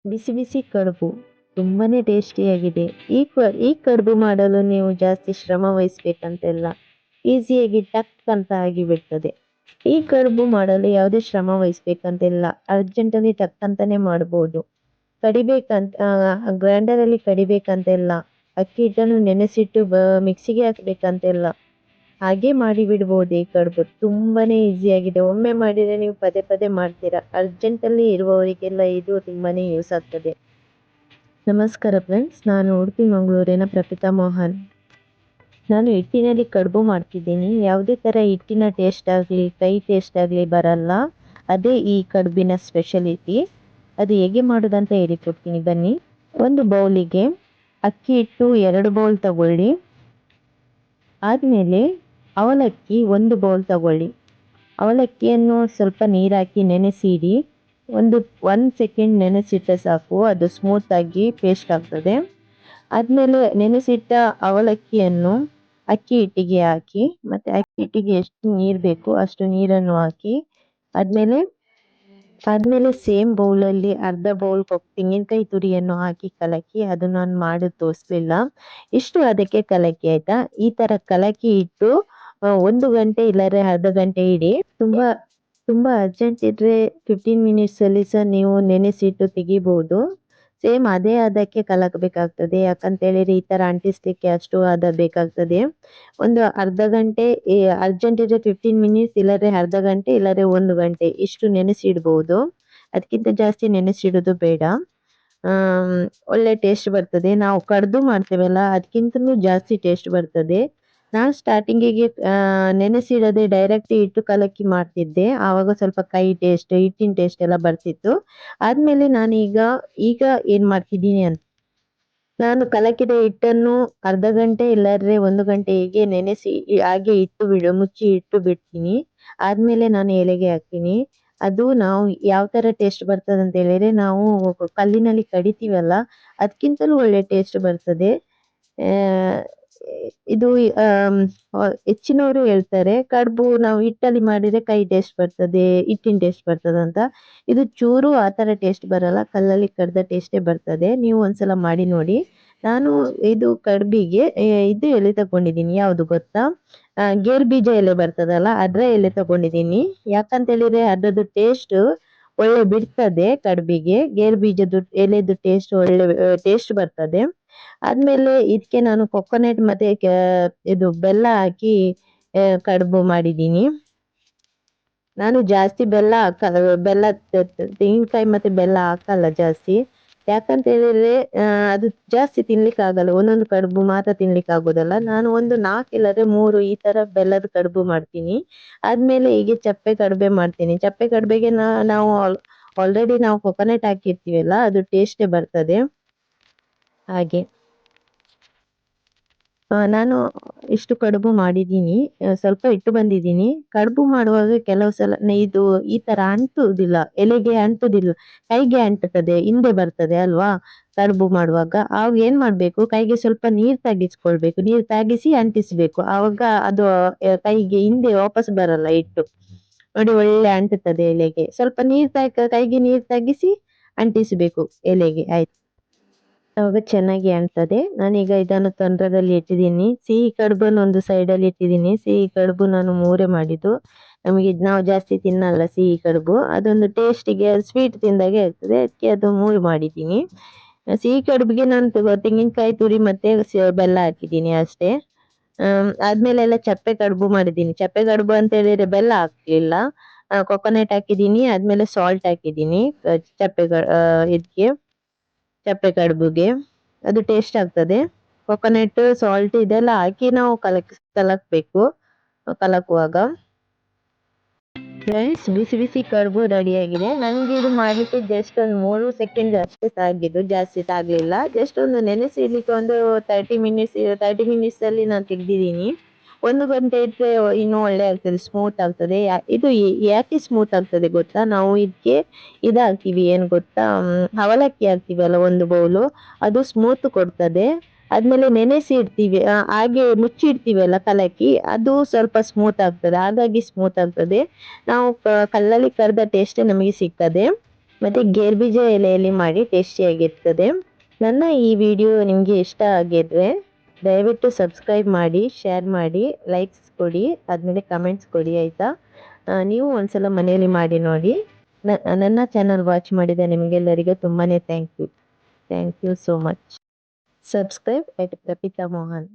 ಬಿಸಿ ಬಿಸಿ ಕಡುಬು ತುಂಬಾನೇ ಟೇಸ್ಟಿಯಾಗಿದೆ. ಈ ಕಡುಬು ಮಾಡಲು ನೀವು ಜಾಸ್ತಿ ಶ್ರಮ ವಹಿಸ್ಬೇಕಂತಿಲ್ಲ. ಈಸಿಯಾಗಿ ಟಕ್ ಅಂತ ಆಗಿಬಿಡ್ತದೆ. ಈ ಕಡುಬು ಮಾಡಲು ಯಾವುದೇ ಶ್ರಮ ವಹಿಸ್ಬೇಕಂತಿಲ್ಲ. ಅರ್ಜೆಂಟಲ್ಲಿ ಟಕ್ ಅಂತಾನೆ ಮಾಡ್ಬೋದು. ಕಡಿಬೇಕಂತ ಗ್ರೈಂಡರಲ್ಲಿ ಕಡಿಬೇಕಂತಿಲ್ಲ. ಅಕ್ಕಿ ಹಿಟ್ಟನ್ನು ನೆನೆಸಿಟ್ಟು ಮಿಕ್ಸಿಗೆ ಹಾಕ್ಬೇಕಂತಿಲ್ಲ. ಹಾಗೆ ಮಾಡಿ ಬಿಡ್ಬೋದು ಈ ಕಡುಬು. ತುಂಬಾನೇ ಈಸಿಯಾಗಿದೆ. ಒಮ್ಮೆ ಮಾಡಿದ್ರೆ ನೀವು ಪದೇ ಪದೇ ಮಾಡ್ತೀರಾ. ಅರ್ಜೆಂಟಲ್ಲಿ ಇರುವವರಿಗೆಲ್ಲ ಇದು ತುಂಬಾನೇ ಯೂಸ್ ಆಗ್ತದೆ. ನಮಸ್ಕಾರ ಫ್ರೆಂಡ್ಸ್, ನಾನು ಉಡುಪಿ ಮಂಗಳೂರಿನ ಪ್ರಪಿತಾ ಮೋಹನ್. ನಾನು ಹಿಟ್ಟಿನಲ್ಲಿ ಕಡುಬು ಮಾಡ್ತಿದ್ದೀನಿ. ಯಾವುದೇ ಥರ ಹಿಟ್ಟಿನ ಟೇಸ್ಟ್ ಆಗಲಿ ಕೈ ಟೇಸ್ಟ್ ಆಗಲಿ ಬರಲ್ಲ. ಅದೇ ಈ ಕಡುಬಿನ ಸ್ಪೆಷಲಿಟಿ. ಅದು ಹೇಗೆ ಮಾಡೋದಂತ ಹೇಳಿಕೊಡ್ತೀನಿ ಬನ್ನಿ. ಒಂದು ಬೌಲಿಗೆ ಅಕ್ಕಿ ಹಿಟ್ಟು 2 ಬೌಲ್ ತಗೊಳ್ಳಿ. ಆದಮೇಲೆ ಅವಲಕ್ಕಿ 1 ಬೌಲ್ ತಗೊಳ್ಳಿ. ಅವಲಕ್ಕಿಯನ್ನು ಸ್ವಲ್ಪ ನೀರಾಕಿ ನೆನೆಸಿಡಿ. 1 ಸೆಕೆಂಡ್ ನೆನೆಸಿಟ್ಟರೆ ಸಾಕು, ಅದು ಸ್ಮೂತಾಗಿ ಪೇಸ್ಟ್ ಆಗ್ತದೆ. ಆದಮೇಲೆ ನೆನೆಸಿಟ್ಟ ಅವಲಕ್ಕಿಯನ್ನು ಅಕ್ಕಿ ಹಿಟ್ಟಿಗೆ ಹಾಕಿ, ಮತ್ತು ಅಕ್ಕಿ ಹಿಟ್ಟಿಗೆ ಎಷ್ಟು ನೀರು ಬೇಕು ಅಷ್ಟು ನೀರನ್ನು ಹಾಕಿ, ಆದಮೇಲೆ ಸೇಮ್ ಬೌಲಲ್ಲಿ ಅರ್ಧ ಬೌಲ್ ತೆಂಗಿನಕಾಯಿ ತುರಿಯನ್ನು ಹಾಕಿ ಕಲಕಿ, ಅದು ನಾನು ಮಾಡಿ ತೋರಿಸ್ಲಿಲ್ಲ. ಇಷ್ಟು ಅದಕ್ಕೆ ಕಲಕಿ ಆಯ್ತಾ. ಈ ಥರ ಕಲಕಿ ಇಟ್ಟು 1 ಗಂಟೆ ಇಲ್ಲಾಂದ್ರೆ ಅರ್ಧ ಗಂಟೆ ಇಡಿ. ತುಂಬ ಅರ್ಜೆಂಟ್ ಇದ್ದರೆ 15 ಮಿನಿಟ್ಸಲ್ಲಿ ಸಹ ನೀವು ನೆನೆಸಿಟ್ಟು ತೆಗಿಬೋದು. ಸೇಮ್ ಅದೇ ಅದಕ್ಕೆ ಕಲಕಬೇಕಾಗ್ತದೆ. ಯಾಕಂತೇಳಿದ್ರೆ ಈ ಥರ ಅಂಟಿಸ್ಲಿಕ್ಕೆ ಅಷ್ಟು ಹದ ಬೇಕಾಗ್ತದೆ. ಒಂದು ಅರ್ಧ ಗಂಟೆ, ಅರ್ಜೆಂಟ್ ಇದ್ದರೆ 15 ಮಿನಿಟ್ಸ್, ಇಲ್ಲಾಂದ್ರೆ ಅರ್ಧ ಗಂಟೆ, ಇಲ್ಲಾಂದ್ರೆ 1 ಗಂಟೆ ಇಷ್ಟು ನೆನೆಸಿಡ್ಬೋದು. ಅದಕ್ಕಿಂತ ಜಾಸ್ತಿ ನೆನೆಸಿಡೋದು ಬೇಡ. ಒಳ್ಳೆ ಟೇಸ್ಟ್ ಬರ್ತದೆ. ನಾವು ಕಡ್ದು ಮಾಡ್ತೇವಲ್ಲ ಅದಕ್ಕಿಂತಲೂ ಜಾಸ್ತಿ ಟೇಸ್ಟ್ ಬರ್ತದೆ. ನಾನು ಸ್ಟಾರ್ಟಿಂಗಿಗೆ ನೆನೆಸಿಡದೆ ಡೈರೆಕ್ಟ್ ಇಟ್ಟು ಕಲಕಿ ಮಾಡ್ತಿದ್ದೆ. ಆವಾಗ ಸ್ವಲ್ಪ ಕೈ ಟೇಸ್ಟ್, ಹಿಟ್ಟಿನ ಟೇಸ್ಟ್ ಎಲ್ಲ ಬರ್ತಿತ್ತು. ಆದಮೇಲೆ ಈಗ ಏನು ಮಾಡ್ತಿದ್ದೀನಿ ಅಂತ, ನಾನು ಕಲಕಿದ ಹಿಟ್ಟನ್ನು ಅರ್ಧ ಗಂಟೆ ಇಲ್ಲಾಂದ್ರೆ 1 ಗಂಟೆ ಹೀಗೆ ನೆನೆಸಿ ಹಾಗೆ ಮುಚ್ಚಿ ಇಟ್ಟು ಬಿಡ್ತೀನಿ. ಆದಮೇಲೆ ನಾನು ಎಲೆಗೆ ಹಾಕ್ತೀನಿ. ಅದು ನಾವು ಯಾವ ಥರ ಟೇಸ್ಟ್ ಬರ್ತದೆ ಅಂತ ಹೇಳಿದ್ರೆ, ನಾವು ಕಲ್ಲಿನಲ್ಲಿ ಕಡಿತೀವಲ್ಲ ಅದಕ್ಕಿಂತಲೂ ಒಳ್ಳೆ ಟೇಸ್ಟ್ ಬರ್ತದೆ. ಇದು ಹೆಚ್ಚಿನವರು ಹೇಳ್ತಾರೆ ಕಡುಬು ನಾವು ಹಿಟ್ಟಲ್ಲಿ ಮಾಡಿದರೆ ಕೈ ಟೇಸ್ಟ್ ಬರ್ತದೆ, ಹಿಟ್ಟಿನ ಟೇಸ್ಟ್ ಬರ್ತದೆ ಅಂತ. ಇದು ಚೂರು ಆ ಥರ ಟೇಸ್ಟ್ ಬರಲ್ಲ, ಕಲ್ಲಲ್ಲಿ ಕಡ್ದ ಟೇಸ್ಟೇ ಬರ್ತದೆ. ನೀವು ಒಂದ್ಸಲ ಮಾಡಿ ನೋಡಿ. ನಾನು ಇದು ಕಡುಬಿಗೆ ಇದು ಎಲೆ ತಗೊಂಡಿದ್ದೀನಿ, ಯಾವುದು ಗೊತ್ತಾ? ಗೇರು ಬೀಜ ಎಲೆ ಬರ್ತದಲ್ಲ ಅದರ ಎಲೆ ತಗೊಂಡಿದ್ದೀನಿ. ಯಾಕಂತೇಳಿದ್ರೆ ಅದರದ್ದು ಟೇಸ್ಟ್ ಒಳ್ಳೆ ಬಿಡ್ತದೆ. ಕಡುಬಿಗೆ ಗೇರು ಬೀಜದ ಎಲೆದು ಟೇಸ್ಟ್ ಒಳ್ಳೆ ಟೇಸ್ಟ್ ಬರ್ತದೆ. ಆದಮೇಲೆ ಇದಕ್ಕೆ ನಾನು ಕೊಕೊನೆಟ್ ಮತ್ತೆ ಇದು ಬೆಲ್ಲ ಹಾಕಿ ಕಡುಬು ಮಾಡಿದ್ದೀನಿ. ನಾನು ಜಾಸ್ತಿ ಬೆಲ್ಲ ತೆಂಗಿನಕಾಯಿ ಮತ್ತೆ ಬೆಲ್ಲ ಹಾಕಲ್ಲ ಜಾಸ್ತಿ. ಯಾಕಂತ ಹೇಳಿದ್ರೆ ಅದು ಜಾಸ್ತಿ ತಿನ್ಲಿಕ್ಕೆ ಆಗಲ್ಲ. ಒಂದೊಂದು ಕಡುಬು ಮಾತ್ರ ತಿನ್ಲಿಕ್ಕೆ ಆಗೋದಲ್ಲ. ನಾನು ಒಂದು 4 ಇಲ್ಲಾಂದ್ರೆ 3 ಈ ತರ ಬೆಲ್ಲದ ಕಡುಬು ಮಾಡ್ತೀನಿ. ಆದ್ಮೇಲೆ ಹೀಗೆ ಚಪ್ಪೆ ಕಡುಬೆ ಮಾಡ್ತೀನಿ. ಚಪ್ಪೆ ಕಡುಬೆಗೆ ನಾವು ಆಲ್ರೆಡಿ ನಾವು ಕೊಕೊನೆಟ್ ಹಾಕಿರ್ತೀವಲ್ಲ, ಅದು ಟೇಸ್ಟೇ ಬರ್ತದೆ. ಹಾಗೆ ನಾನು ಇಷ್ಟು ಕಡುಬು ಮಾಡಿದ್ದೀನಿ. ಸ್ವಲ್ಪ ಇಟ್ಟು ಬಂದಿದ್ದೀನಿ. ಕಡುಬು ಮಾಡುವಾಗ ಕೆಲವು ಸಲ ಇದು ಈ ತರ ಅಂಟುವುದಿಲ್ಲ, ಎಲೆಗೆ ಅಂಟುವುದಿಲ್ಲ, ಕೈಗೆ ಅಂಟುತ್ತದೆ, ಹಿಂದೆ ಬರ್ತದೆ ಅಲ್ವಾ ಕಡುಬು ಮಾಡುವಾಗ. ಆವಾಗ ಏನ್ ಮಾಡ್ಬೇಕು, ಕೈಗೆ ಸ್ವಲ್ಪ ನೀರು ತಾಗಿಸ್ಕೊಳ್ಬೇಕು. ನೀರು ತಾಗಿಸಿ ಅಂಟಿಸ್ಬೇಕು. ಆವಾಗ ಅದು ಕೈಗೆ ಹಿಂದೆ ವಾಪಸ್ ಬರಲ್ಲ ಹಿಟ್ಟು. ನೋಡಿ ಒಳ್ಳೆ ಅಂಟುತ್ತದೆ ಎಲೆಗೆ. ಸ್ವಲ್ಪ ಕೈಗೆ ನೀರು ತಾಗಿಸಿ ಅಂಟಿಸಬೇಕು ಎಲೆಗೆ, ಆಯ್ತು. ಅವಾಗ ಚೆನ್ನಾಗಿ ಅಂಟ್ತದೆ. ನಾನೀಗ ಇದನ್ನು ತಂತ್ರದಲ್ಲಿ ಇಟ್ಟಿದ್ದೀನಿ. ಸಿಹಿ ಕಡುಬನ್ನು ಒಂದು ಸೈಡಲ್ಲಿ ಇಟ್ಟಿದ್ದೀನಿ. ಸಿಹಿ ಕಡುಬು ನಾನು 3 ಮಾಡಿದ್ದು. ನಾವು ಜಾಸ್ತಿ ತಿನ್ನಲ್ಲ ಸಿಹಿ ಕಡುಬು. ಅದೊಂದು ಟೇಸ್ಟಿಗೆ ಸ್ವೀಟ್ ತಿಂದಾಗೆ ಆಗ್ತದೆ, ಅದಕ್ಕೆ ಅದು 3 ಮಾಡಿದ್ದೀನಿ. ಸಿಹಿ ಕಡುಬಿಗೆ ನಾನು ತೆಂಗಿನಕಾಯಿ ತುರಿ ಮತ್ತೆ ಬೆಲ್ಲ ಹಾಕಿದ್ದೀನಿ ಅಷ್ಟೇ. ಆದ್ಮೇಲೆ ಎಲ್ಲ ಚಪ್ಪೆ ಕಡುಬು ಮಾಡಿದ್ದೀನಿ. ಚಪ್ಪೆ ಕಡುಬು ಅಂತ ಹೇಳಿದ್ರೆ ಬೆಲ್ಲ ಹಾಕ್ಲಿಲ್ಲ, ಕೊಕೊನೆಟ್ ಹಾಕಿದ್ದೀನಿ. ಆದ್ಮೇಲೆ ಸಾಲ್ಟ್ ಹಾಕಿದ್ದೀನಿ ಇದಕ್ಕೆ ಚಪ್ಪೆ ಕಡುಬುಗೆ. ಅದು ಟೇಸ್ಟ್ ಆಗ್ತದೆ. ಕೊಕೊನೆಟ್, ಸಾಲ್ಟ್ ಇದೆಲ್ಲ ಹಾಕಿ ನಾವು ಕಲಕ್ಬೇಕು. ಕಲಕುವಾಗ ಫ್ರೆಂಡ್ಸ್, ಬಿಸಿ ಬಿಸಿ ಕಡುಬು ರೆಡಿಯಾಗಿದೆ. ನನಗೆ ಇದು ಮಾಡಲಿಕ್ಕೆ ಜಸ್ಟ್ ಒಂದು 3 ಸೆಕೆಂಡ್ ಅಷ್ಟೇ ತಾಗಿದ್ದು, ಜಾಸ್ತಿ ತಾಗಲಿಲ್ಲ. ಜಸ್ಟ್ ಒಂದು ನೆನೆಸಿ ಇಡ್ಲಿಕ್ಕೆ ಒಂದು 30 ಮಿನಿಟ್ಸ್ ಅಲ್ಲಿ ನಾನು ತೆಗ್ದಿದ್ದೀನಿ. 1 ಗಂಟೆ ಇಟ್ಟರೆ ಇನ್ನೂ ಒಳ್ಳೆ ಆಗ್ತದೆ, ಸ್ಮೂತ್ ಆಗ್ತದೆ. ಇದು ಯಾಕೆ ಸ್ಮೂತ್ ಆಗ್ತದೆ ಗೊತ್ತಾ? ನಾವು ಇದಕ್ಕೆ ಹಾಕ್ತೀವಿ, ಏನು ಗೊತ್ತಾ, ಅವಲಕ್ಕಿ ಹಾಕ್ತೀವಲ್ಲ 1 ಬೌಲು, ಅದು ಸ್ಮೂತ್ ಕೊಡ್ತದೆ. ಆದ್ಮೇಲೆ ನೆನೆಸಿ ಇಡ್ತೀವಿ, ಹಾಗೆ ಮುಚ್ಚಿಡ್ತೀವಲ್ಲ ಕಲಕಿ, ಅದು ಸ್ವಲ್ಪ ಸ್ಮೂತ್ ಆಗ್ತದೆ. ಹಾಗಾಗಿ ಸ್ಮೂತ್ ಆಗ್ತದೆ. ನಾವು ಕಲ್ಲಲ್ಲಿ ಕರ್ದ ಟೇಸ್ಟೇ ನಮಗೆ ಸಿಗ್ತದೆ. ಮತ್ತು ಗೇರುಬೀಜ ಎಲೆಯಲ್ಲಿ ಮಾಡಿ ಟೇಸ್ಟಿಯಾಗಿರ್ತದೆ. ನನ್ನ ಈ ವಿಡಿಯೋ ನಿಮಗೆ ಇಷ್ಟ ಆಗಿದ್ರೆ ದಯವಿಟ್ಟು ಸಬ್ಸ್ಕ್ರೈಬ್ ಮಾಡಿ, ಶೇರ್ ಮಾಡಿ, ಲೈಕ್ಸ್ ಕೊಡಿ, ಆದಮೇಲೆ ಕಮೆಂಟ್ಸ್ ಕೊಡಿ ಆಯಿತಾ. ನೀವು ಒಂದ್ಸಲ ಮನೆಯಲ್ಲಿ ಮಾಡಿ ನೋಡಿ. ನನ್ನ ಚಾನಲ್ ವಾಚ್ ಮಾಡಿದ ನಿಮಗೆಲ್ಲರಿಗೂ ತುಂಬಾ thank you. Thank you so much. Subscribe at Prapita Mohan.